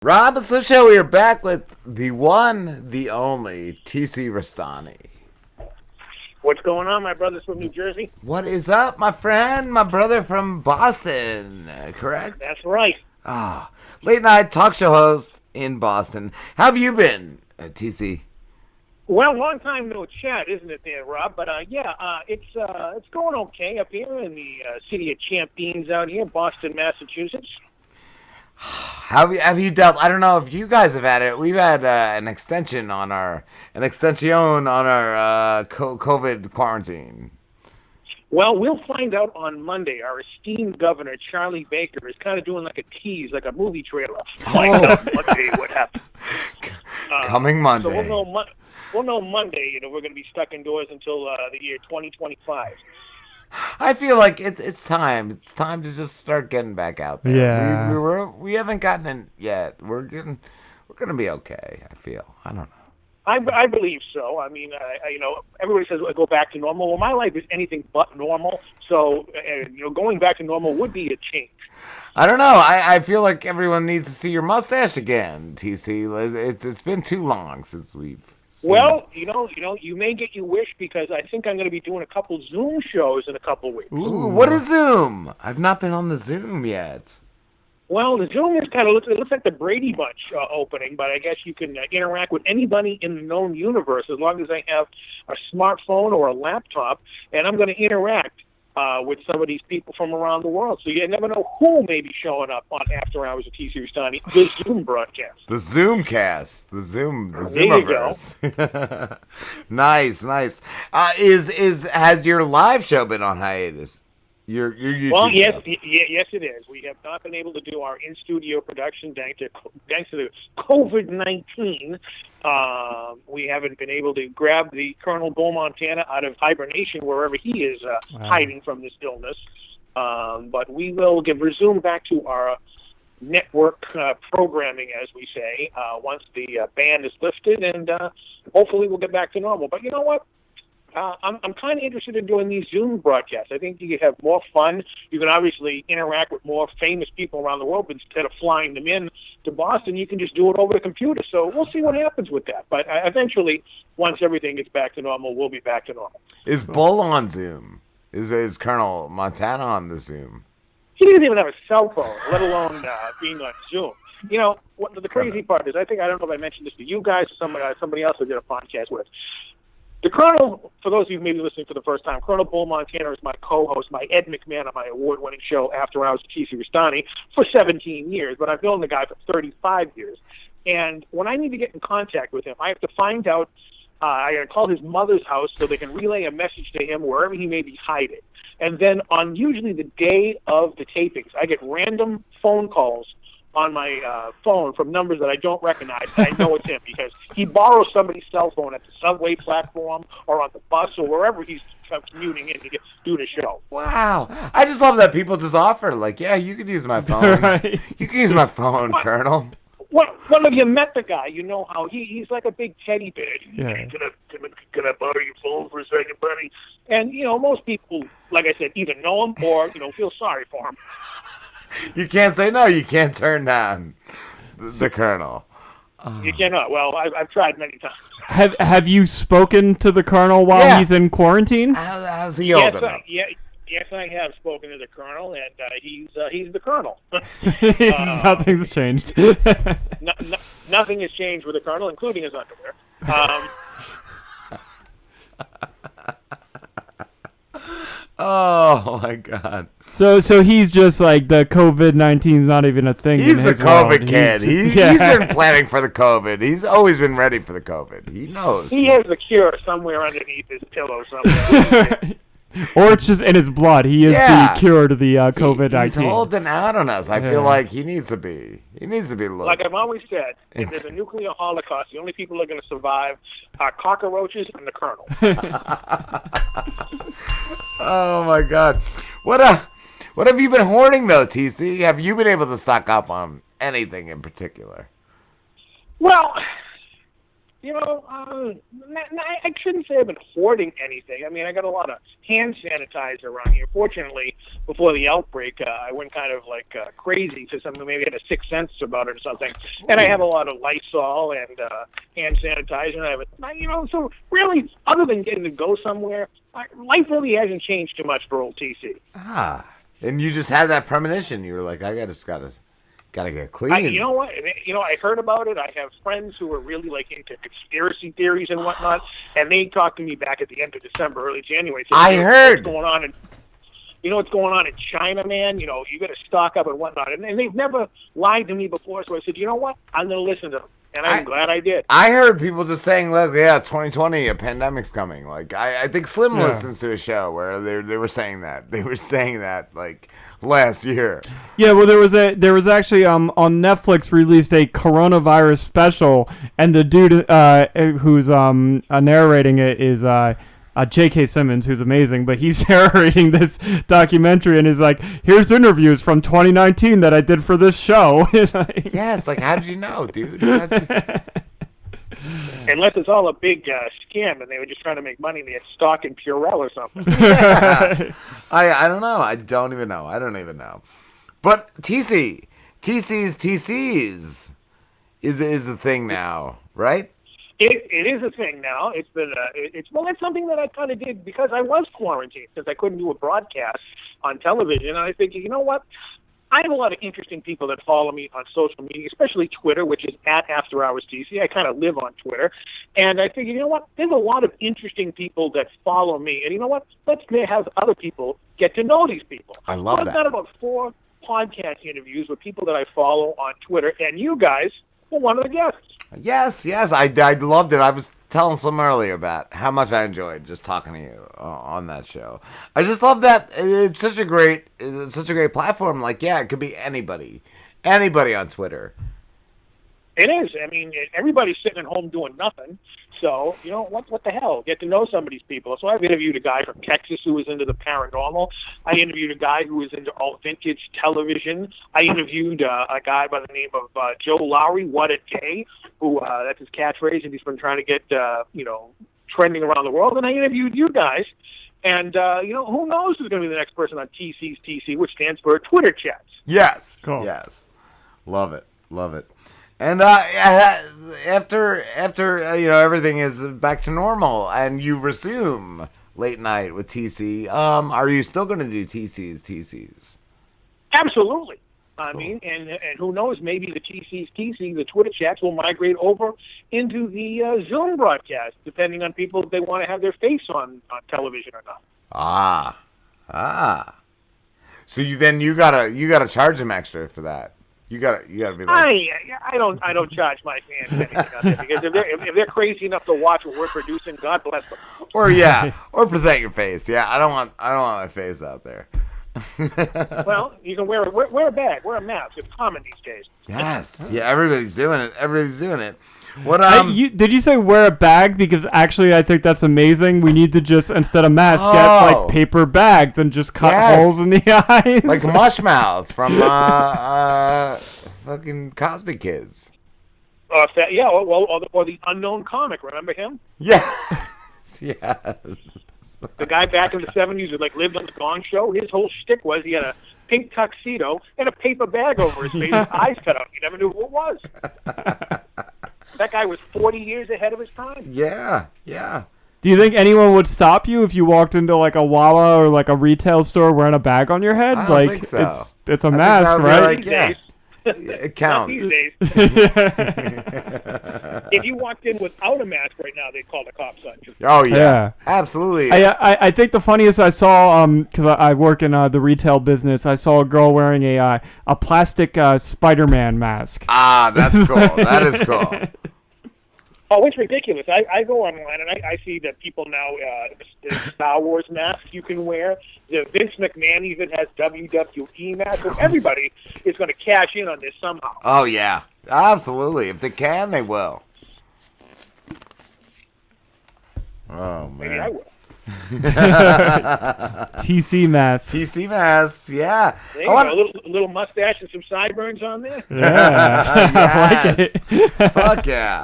Robinson Show, we are back with the one, the only, TC Restani. What's going on, my brothers from New Jersey? What is up, my friend? My brother from Boston, correct? That's right. Late night talk show host in Boston. How have you been, TC? Well, long time no chat, isn't it, there, Rob? But it's going okay up here in the city of Champions out here, Boston, Massachusetts. Have you dealt? I don't know if you guys have had it. We've had an extension on our COVID quarantine. Well, we'll find out on Monday. Our esteemed governor, Charlie Baker, is kind of doing like a tease, like a movie trailer. Find out Monday what happened. Coming Monday. So we'll know Monday. We're going to be stuck indoors until the year 2025. I feel like it's time. It's time to just start getting back out there. Yeah. We haven't gotten in yet. We're gonna be okay. I feel. I don't know. I believe so. I mean, everybody says go back to normal. Well, my life is anything but normal. So, going back to normal would be a change. I don't know. I feel like everyone needs to see your mustache again, TC. It's been too long since we've. Well, you may get your wish because I think I'm going to be doing a couple Zoom shows in a couple weeks. Ooh, what is Zoom? I've not been on the Zoom yet. Well, the Zoom is kind of looks like the Brady Bunch opening, but I guess you can interact with anybody in the known universe as long as I have a smartphone or a laptop, and I'm going to interact with some of these people from around the world. So you never know who may be showing up on After Hours of TC Restani, the Zoom broadcast. The Zoomcast. The Zoomiverse. Nice. Has your live show been on hiatus? Your YouTube Well, yes, show? yes, it is. We have not been able to do our in-studio production thanks to the COVID-19. We haven't been able to grab the Colonel Bull Montana out of hibernation wherever he is hiding from this illness. But we will resume back to our network programming, as we say, once the ban is lifted, and hopefully we'll get back to normal. But you know what? I'm kind of interested in doing these Zoom broadcasts. I think you can have more fun. You can obviously interact with more famous people around the world, but instead of flying them in to Boston, you can just do it over the computer. So we'll see what happens with that. But eventually, once everything gets back to normal, we'll be back to normal. Is Bull on Zoom? Is Colonel Montana on the Zoom? He doesn't even have a cell phone, let alone being on Zoom. What the crazy part is, I don't know if I mentioned this to you guys or somebody else I did a podcast with. The Colonel, for those of you who may be listening for the first time, Colonel Bull Montana is my co-host, my Ed McMahon on my award-winning show, After Hours with TC Restani, for 17 years, but I've known the guy for 35 years. And when I need to get in contact with him, I have to find out, I got to call his mother's house so they can relay a message to him wherever he may be hiding. And then on usually the day of the tapings, I get random phone calls on my phone from numbers that I don't recognize, and I know it's him because he borrows somebody's cell phone at the subway platform or on the bus or wherever he's commuting in to do the show. Wow. I just love that people just offer, like, yeah, you can use my phone. Right. You can use my phone, Colonel. Well, if you met the guy, you know how he's like a big teddy bear. Yeah. Can I borrow your phone for a second, buddy? And, most people, like I said, either know him or, feel sorry for him. You can't say no. You can't turn down the Colonel. You cannot. Well, I've tried many times. Have you spoken to the Colonel while he's in quarantine? How's he holding up? Yes, I have spoken to the Colonel, and he's the Colonel. Nothing's changed. Nothing has changed with the Colonel, including his underwear. Oh my God! So he's just like the COVID-19 is not even a thing. He's in the his COVID world. kid. He's been planning for the COVID. He's always been ready for the COVID. He knows. He has the cure somewhere underneath his pillow somewhere. Or it's just in his blood. He is the cure to the COVID-19. He's holding out on us. I feel like he needs to be. He needs to be looked. Like I've always said, if there's a nuclear holocaust, the only people that are going to survive are cockroaches and the Colonel. Oh my God! What have you been hoarding though, TC? Have you been able to stock up on anything in particular? Well, I shouldn't say I've been hoarding anything. I mean, I got a lot of hand sanitizer around here. Fortunately, before the outbreak, I went kind of like crazy because I maybe had a sixth sense about it or something. And I have a lot of Lysol and hand sanitizer. And I have so really, other than getting to go somewhere, life really hasn't changed too much for old TC. And you just had that premonition. You were like, I gotta get clean. You know what? I heard about it. I have friends who are really like into conspiracy theories and whatnot, and they talked to me back at the end of December, early January. I heard what's going on what's going on in China, man. You got to stock up and whatnot. And they've never lied to me before, so I said, you know what? I'm going to listen to them. And I'm glad I did. I heard people just saying, "Look, 2020, a pandemic's coming." Like, I think Slim listens to a show where they were saying that. They were saying that like last year. Yeah, well, there was actually on Netflix released a coronavirus special, and the dude who's narrating it is J.K. Simmons, who's amazing, but he's narrating this documentary and is like, here's interviews from 2019 that I did for this show. Yeah, it's like, how did you know, dude? Unless it's all a big scam and they were just trying to make money and they had stock in Purell or something. Yeah. I don't know. I don't even know. But TC's is a thing now, right? It is a thing now. It's been that's something that I kind of did because I was quarantined, since I couldn't do a broadcast on television. And I figured, you know what? I have a lot of interesting people that follow me on social media, especially Twitter, which is at After Hours TC. I kind of live on Twitter. And I figured, you know what? There's a lot of interesting people that follow me. And you know what? Let's have other people get to know these people. I love that. I've got about 4 podcast interviews with people that I follow on Twitter, and you guys were one of the guests. Yes. I loved it. I was telling some earlier about how much I enjoyed just talking to you on that show. I just love that it's such a great platform. Like, yeah, it could be anybody on Twitter. It is. I mean, everybody's sitting at home doing nothing. So, what the hell? Get to know some of these people. So I've interviewed a guy from Texas who was into the paranormal. I interviewed a guy who was into all vintage television. I interviewed a guy by the name of Joe Lowry, What a Day, who that's his catchphrase, and he's been trying to get, trending around the world. And I interviewed you guys. And, who knows who's going to be the next person on TC's TC, which stands for Twitter Chats. Yes. Cool. Yes. Love it. And after everything is back to normal and you resume late night with TC, are you still going to do TC's? Absolutely. I mean, and who knows, maybe the TC's TC, the Twitter chats, will migrate over into the Zoom broadcast, depending on people if they want to have their face on television or not. So you gotta charge them extra for that. You gotta be like, I don't charge my fans anything because if they're crazy enough to watch what we're producing, God bless them. Or present your face. Yeah, I don't want my face out there. Well, you can wear a bag, wear a mask. It's common these days. Yes, yeah, everybody's doing it. What did you say wear a bag? Because actually, I think that's amazing. We need to just, instead of masks, get like paper bags and just cut holes in the eyes, like Mush Mouth from fucking Cosby Kids. Or the Unknown Comic. Remember him? Yes. The guy back in the 70s who lived on the Gong Show. His whole shtick was he had a pink tuxedo and a paper bag over his face, his eyes cut out. You never knew who it was. That guy was 40 years ahead of his time. Yeah. Do you think anyone would stop you if you walked into like a Wawa or like a retail store wearing a bag on your head? I don't think so. It's a mask, right? It counts. Not these days. If you walked in without a mask right now, they'd call the cops on you. Oh yeah. Absolutely. I think the funniest I saw, because I work in the retail business, I saw a girl wearing a plastic Spider-Man mask. That's cool. That is cool. Oh, it's ridiculous. I go online and I see that people now, the Star Wars mask you can wear. The Vince McMahon even has WWE mask. So everybody is going to cash in on this somehow. Oh, yeah. Absolutely. If they can, they will. Oh, man. Maybe I will. TC mask. TC mask, yeah. There you go, a little mustache and some sideburns on there. Yeah. Yes. I like it. Fuck yeah.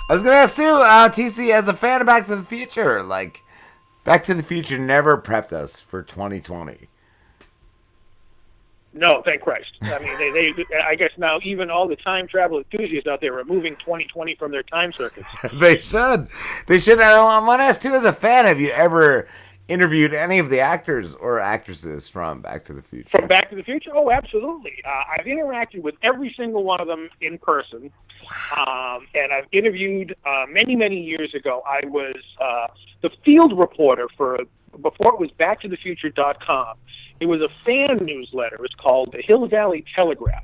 I was gonna ask too, TC, as a fan of Back to the Future, like, Back to the Future never prepped us for 2020. No, thank Christ. I mean, they I guess now even all the time travel enthusiasts out there are removing 2020 from their time circuits. They should. They should. I want to ask too, as a fan, have you ever interviewed any of the actors or actresses from Back to the Future? From Back to the Future? Oh, absolutely. I've interacted with every single one of them in person. And I've interviewed many, many years ago. I was the field reporter before it was backtothefuture.com. It was a fan newsletter. It was called the Hill Valley Telegraph.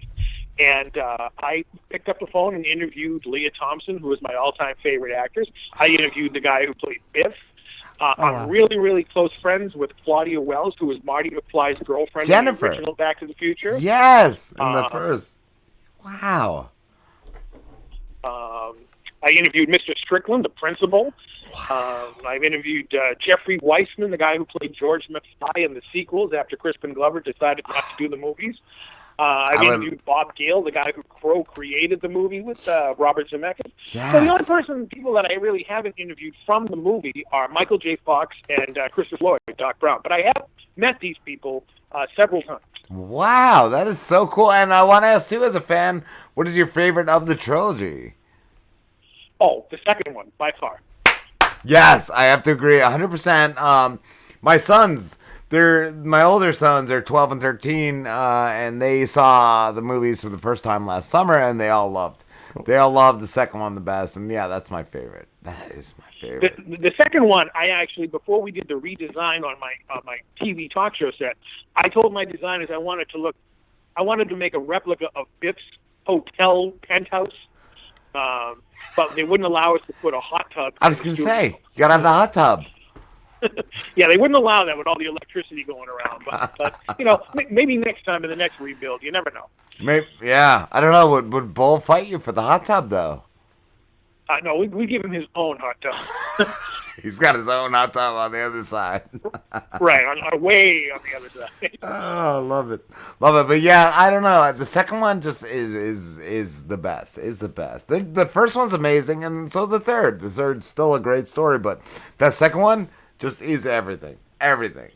And I picked up the phone and interviewed Leah Thompson, who was my all-time favorite actress. I interviewed the guy who played Biff. I'm really, really close friends with Claudia Wells, who was Marty McFly's girlfriend Jennifer. in the original Back to the Future. Yes, in the first. Wow. I interviewed Mr. Strickland, the principal. I've interviewed Jeffrey Weissman, the guy who played George McFly in the sequels after Crispin Glover decided not to do the movies. I've interviewed Bob Gale, the guy who co-created the movie with Robert Zemeckis. Yes. So the only people that I really haven't interviewed from the movie are Michael J. Fox and Christopher Lloyd, Doc Brown. But I have met these people several times. Wow, that is so cool. And I want to ask, too, as a fan, what is your favorite of the trilogy? Oh, the second one, by far. Yes, I have to agree 100%. My sons, my older sons are 12 and 13, and they saw the movies for the first time last summer, and they all loved. They all loved the second one the best, and yeah, that's my favorite. That is my favorite. The second one, I actually, before we did the redesign on my TV talk show set, I told my designers I wanted to make a replica of Biff's hotel penthouse. But they wouldn't allow us to put a hot tub. I was going to say, you got to have the hot tub. Yeah, they wouldn't allow that with all the electricity going around. But you know, maybe next time in the next rebuild, you never know. Maybe, yeah, I don't know. Would Bull fight you for the hot tub, though? No, we give him his own hot tub. He's got his own hot tub on the other side. Right, way on the other side. Oh, love it. Love it. But yeah, I don't know. The second one just is the best. Is the best. The first one's amazing, and so is the third. The third's still a great story, but that second one just is everything. Everything.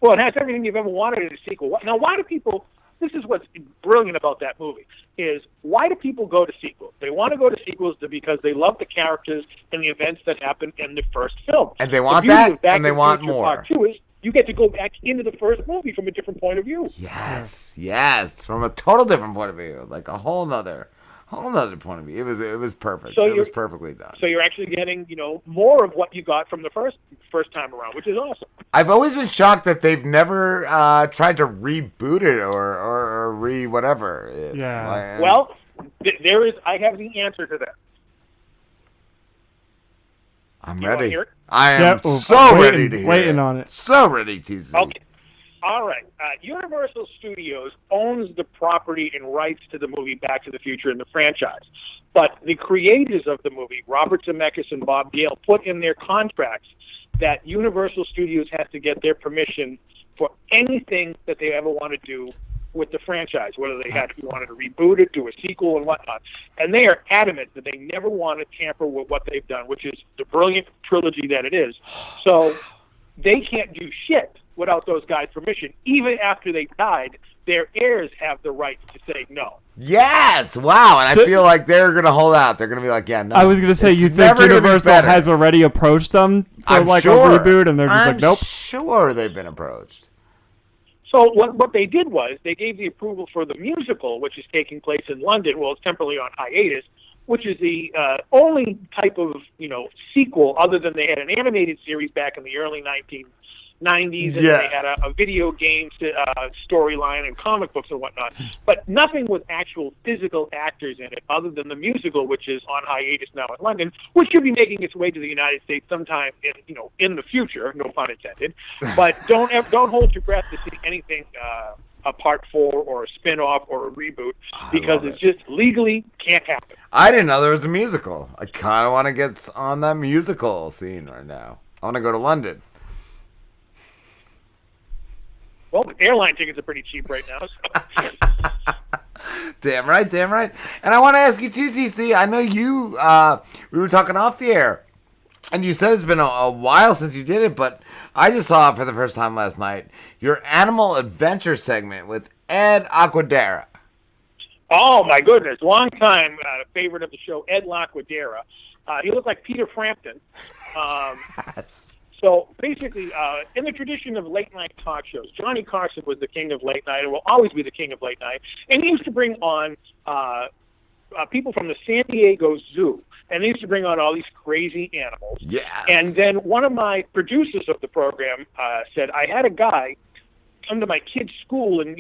Well, it has everything you've ever wanted in a sequel. Now, why do people... This is what's brilliant about that movie, is why do people go to sequels? They want to go to sequels because they love the characters and the events that happened in the first film. And they want that, and they want more. Part 2 is you get to go back into the first movie from a different point of view. Yes, from a total different point of view, like a whole nother point of view. It was perfect. It was perfectly done. So you're actually getting, more of what you got from the first time around, which is awesome. I've always been shocked that they've never tried to reboot it or whatever. Yeah. Well, I have the answer to that. I'm You wanna ready. hear it? I am ready to hear waiting on it. So ready, TC. Okay. All right. Universal Studios owns the property and rights to the movie Back to the Future and the franchise. But the creators of the movie, Robert Zemeckis and Bob Gale, put in their contracts that Universal Studios has to get their permission for anything that they ever want to do with the franchise, whether they wanted to reboot it, do a sequel, and whatnot. And they are adamant that they never want to tamper with what they've done, which is the brilliant trilogy that it is. So they can't do shit without those guys' permission. Even after they died, their heirs have the right to say no. Yes! Wow, and I feel like they're going to hold out. They're going to be like, yeah, no. I was going to say, you think Universal has already approached them for a reboot, and they're just like, nope. I'm sure they've been approached. So what they did was they gave the approval for the musical, which is taking place in London. Well, it's temporarily on hiatus, which is the only type of sequel other than they had an animated series back in the early 1990s, and they had a video game storyline and comic books and whatnot, but nothing with actual physical actors in it other than the musical, which is on hiatus now in London, which should be making its way to the United States sometime in the future, no pun intended. But don't hold your breath to see anything a part 4 or a spin-off or a reboot, because it just legally can't happen. I didn't know there was a musical. I kind of want to get on that musical scene right now. I want to go to London. Well, the airline tickets are pretty cheap right now. So. Damn right, damn right. And I want to ask you too, TC. I know you. We were talking off the air, and you said it's been a while since you did it, but I just saw it for the first time last night. Your animal adventure segment with Ed Aquadera. Oh my goodness, long time favorite of the show, Ed Laquadera. He looked like Peter Frampton. Yes. So basically, in the tradition of late night talk shows, Johnny Carson was the king of late night and will always be the king of late night. And he used to bring on people from the San Diego Zoo. And they used to bring on all these crazy animals. Yes. And then one of my producers of the program said, I had a guy come to my kid's school and,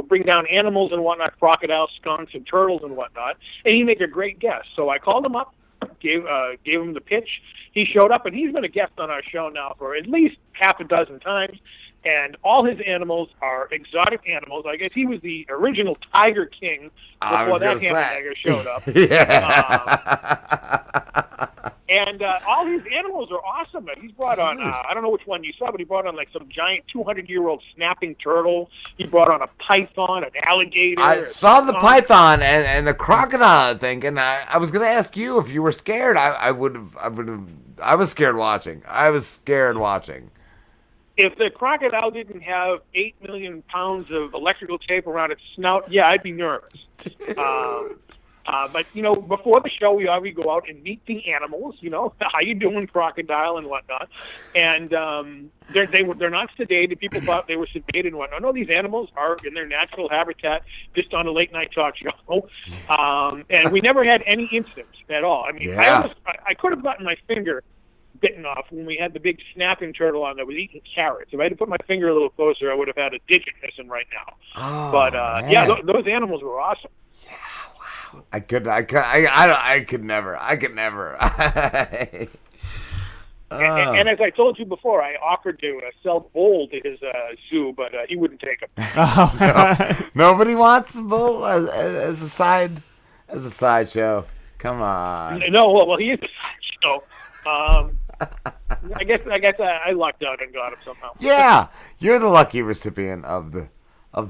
bring down animals and whatnot, crocodiles, skunks, and turtles and whatnot. And he'd make a great guest. So I called him up, gave him the pitch. He showed up, and he's been a guest on our show now for at least half a dozen times. And all his animals are exotic animals. I guess he was the original Tiger King before that hamburger showed up. And all his animals are awesome. He's brought on, I don't know which one you saw, but he brought on like some giant 200-year-old snapping turtle. He brought on a python, an alligator. I saw the python and the crocodile thing, and I was going to ask you if you were scared. I was scared watching. If the crocodile didn't have 8 million pounds of electrical tape around its snout, yeah, I'd be nervous. But, before the show, we always go out and meet the animals, how you doing, crocodile and whatnot. And they're not sedated. People thought they were sedated and whatnot. No, these animals are in their natural habitat, just on a late-night talk show. And we never had any incidents at all. I mean, yeah. I could have gotten my finger bitten off when we had the big snapping turtle on that was eating carrots. If I had to put my finger a little closer, I would have had a digit missing right now. Oh, but man. those animals were awesome. Yeah, wow. I could never. And as I told you before, I offered to sell bull to his zoo, but he wouldn't take them. Nobody wants a bull as a sideshow. Come on. No, well, he is a sideshow. I guess I lucked out and got him somehow. Yeah, you're the lucky recipient of the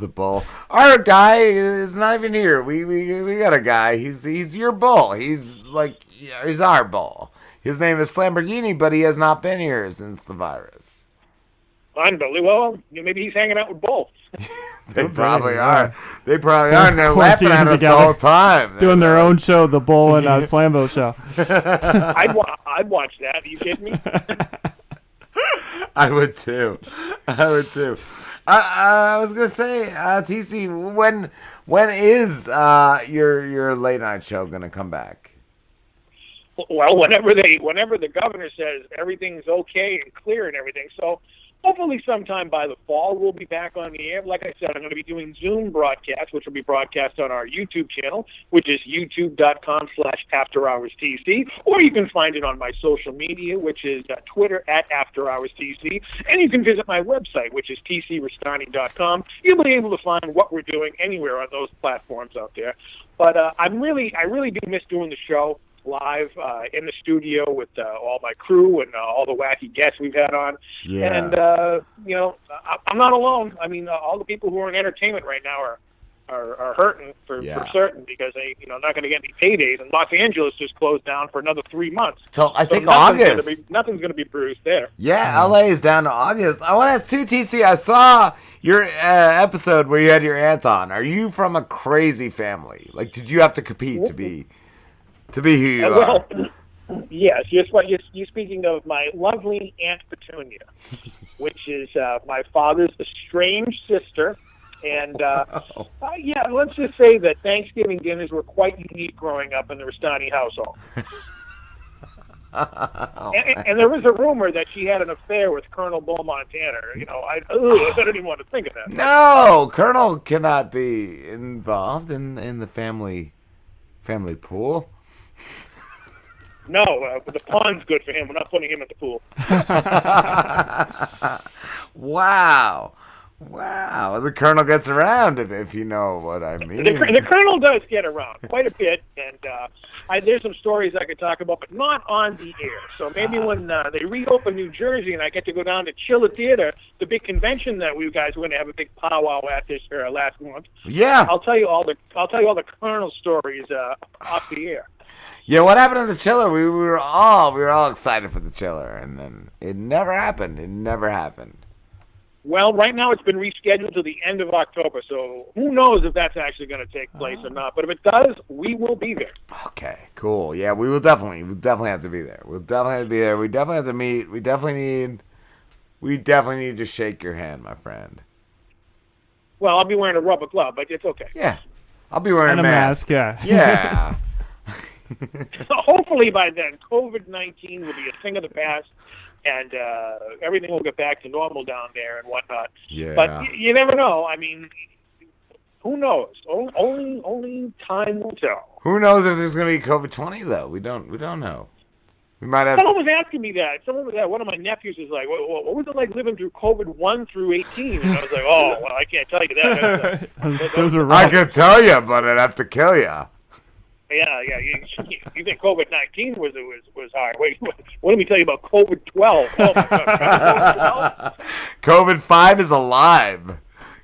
bull. Our guy is not even here. We got a guy. He's your bull. He's our bull. His name is Lamborghini, but he has not been here since the virus. Unbelievable. Well, maybe he's hanging out with both. They probably are. They probably are. And they're laughing at us the whole time. Doing their own show, the Bull and Slambo show. I'd watch that. Are you kidding me? I would too. I was gonna say, TC, when is your late night show gonna come back? Well, whenever the governor says everything's okay and clear and everything. So hopefully sometime by the fall we'll be back on the air. Like I said, I'm going to be doing Zoom broadcasts, which will be broadcast on our YouTube channel, which is youtube.com/AfterHoursTC, or you can find it on my social media, which is Twitter @AfterHoursTC, and you can visit my website, which is tcrestani.com. You'll be able to find what we're doing anywhere on those platforms out there. But I really do miss doing the show live in the studio with all my crew and all the wacky guests we've had on. Yeah. And, I'm not alone. I mean, all the people who are in entertainment right now are hurting for certain because they, not going to get any paydays. And Los Angeles just closed down for another 3 months. So I think August. Nothing's going to be bruised there. Yeah, LA is down to August. I want to ask too, TC, I saw your episode where you had your aunt on. Are you from a crazy family? Like, did you have to compete to be who you are? Yes. You're speaking of my lovely Aunt Petunia, which is my father's estranged sister. And, let's just say that Thanksgiving dinners were quite unique growing up in the Restani household. And there was a rumor that she had an affair with Colonel Bull Montana. I don't even want to think of that. No, Colonel cannot be involved in the family pool. No, the pond's good for him. We're not putting him at the pool. Wow. The Colonel gets around, if you know what I mean. The Colonel does get around quite a bit, and there's some stories I could talk about, but not on the air. So maybe when they reopen New Jersey and I get to go down to Chiller Theater, the big convention that we guys were going to have a big powwow at this last month. Yeah. I'll tell you all the Colonel stories off the air. Yeah, what happened to the Chiller? We were all excited for the Chiller, and then it never happened. It never happened. Well, right now it's been rescheduled to the end of October, so who knows if that's actually going to take place or not. But if it does, we will be there. Okay, cool. Yeah, we'll definitely have to be there. We'll definitely have to be there. We definitely have to meet. We definitely need to shake your hand, my friend. Well, I'll be wearing a rubber glove, but it's okay. Yeah, I'll be wearing And a mask, yeah. Yeah. So hopefully by then, COVID-19 will be a thing of the past, and everything will get back to normal down there and whatnot. Yeah. But you never know. I mean, who knows? Only time will tell. Who knows if there's gonna be COVID-20 though? We don't know. We might have. Someone was asking me that. One of my nephews was like, "What was it like living through COVID 1 through 18?" And I was like, "Oh, well, I can't tell you that." Those are I rough. could tell you, but I'd have to kill you. Yeah. You think COVID-19 was hard? Wait, what did we tell you about COVID-12? Oh my God, COVID-5 is alive.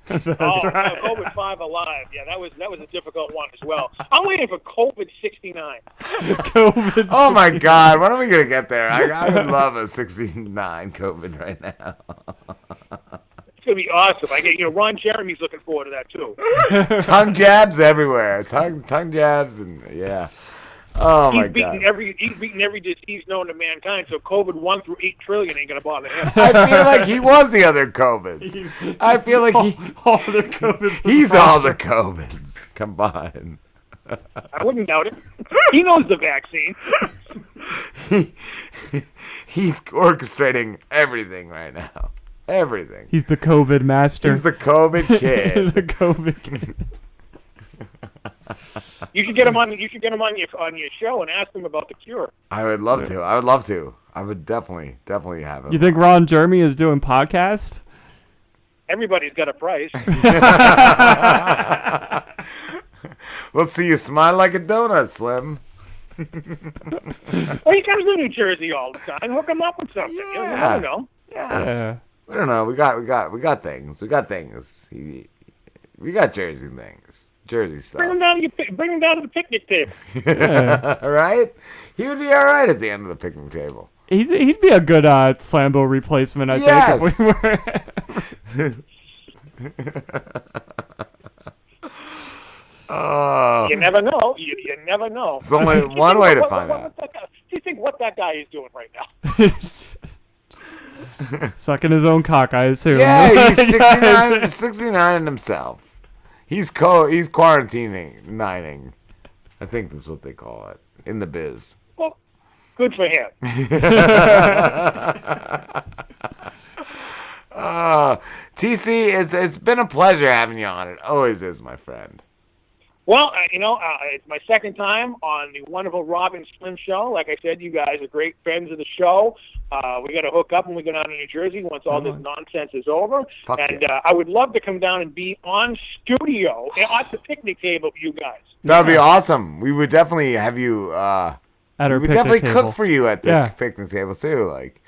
That's COVID-12? right. COVID-5 alive. Yeah, that was a difficult one as well. I'm waiting for COVID-69. COVID. Oh my God, when are we gonna get there? I would love a 69 COVID right now. It's gonna be awesome. Ron Jeremy's looking forward to that too. Tongue jabs everywhere. Tongue jabs and yeah. Oh my God. He's beaten every disease known to mankind. So COVID 1 through 8 trillion ain't gonna bother him. I feel like he was the other COVIDs. I feel like all the COVIDs. he's all the COVIDs combined. I wouldn't doubt it. He knows the vaccine. He's orchestrating everything right now. Everything. He's the COVID master. He's the COVID kid. The COVID kid. You should get him on. You should get him on your show and ask him about the cure. I would love to. I would definitely have him. You think Ron Jeremy is doing podcast? Everybody's got a price. Let's see you smile like a donut, Slim. Well, he comes to New Jersey all the time. Hook him up with something. Yeah. You never know. Yeah. We don't know. We got things. We got things. We got Jersey things. Jersey stuff. Bring him down to the picnic table. All right? He would be all right at the end of the picnic table. He'd be a good Slambo replacement, I think. If we were. You never know. You never know. There's only one way to find out. Do you think what that guy is doing right now? Sucking his own cock, I assume. Yeah, he's 69 himself. He's quarantining. I think that's what they call it in the biz. Well, good for him. TC, it's been a pleasure having you on. It always is, my friend. Well, it's my second time on the wonderful Robin Slim show. Like I said, you guys are great friends of the show. We got to hook up when we go down to New Jersey once all this nonsense is over. I would love to come down and be on studio at the picnic table with you guys. That would be awesome. We would definitely have you. At our we would picnic definitely table. cook for you at the picnic table too. Like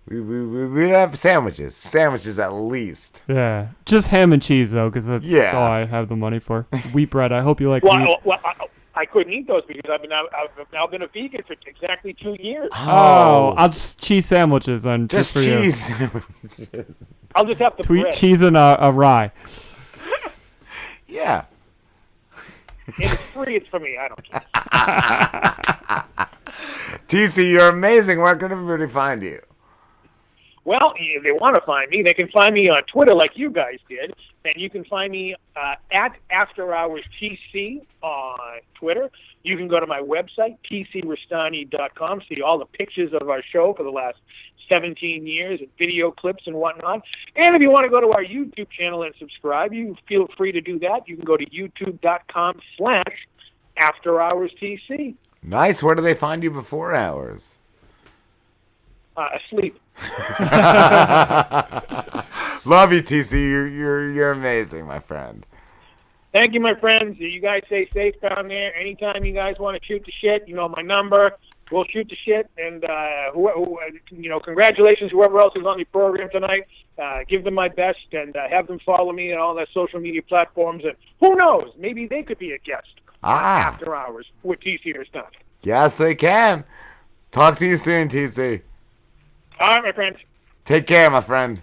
we'd have sandwiches at least. Yeah, just ham and cheese though, because that's all I have the money for. Wheat bread. I hope you like wheat. Well, I couldn't eat those because I've now been a vegan for exactly 2 years. Oh, I'll just cheese sandwiches and just for cheese you. sandwiches. I'll just have to Sweet cheese and a rye. Yeah. If it's free, it's for me. I don't care. TC, you're amazing. Where can everybody find you? Well, if they want to find me, they can find me on Twitter like you guys did. And you can find me at After Hours TC on Twitter. You can go to my website, PCRestani.com, see all the pictures of our show for the last 17 years and video clips and whatnot. And if you want to go to our YouTube channel and subscribe, you feel free to do that. You can go to youtube.com/AfterHoursTC. Nice. Where do they find you before hours? Asleep. Love you, TC. You're amazing, my friend. Thank you, my friends. You guys stay safe down there. Anytime you guys want to shoot the shit, you know my number. We'll shoot the shit. And, congratulations, whoever else is on the program tonight. Give them my best and have them follow me on all their social media platforms. And who knows, maybe they could be a guest after hours with TC or stuff. Yes, they can. Talk to you soon, TC. All right, my friends. Take care, my friend.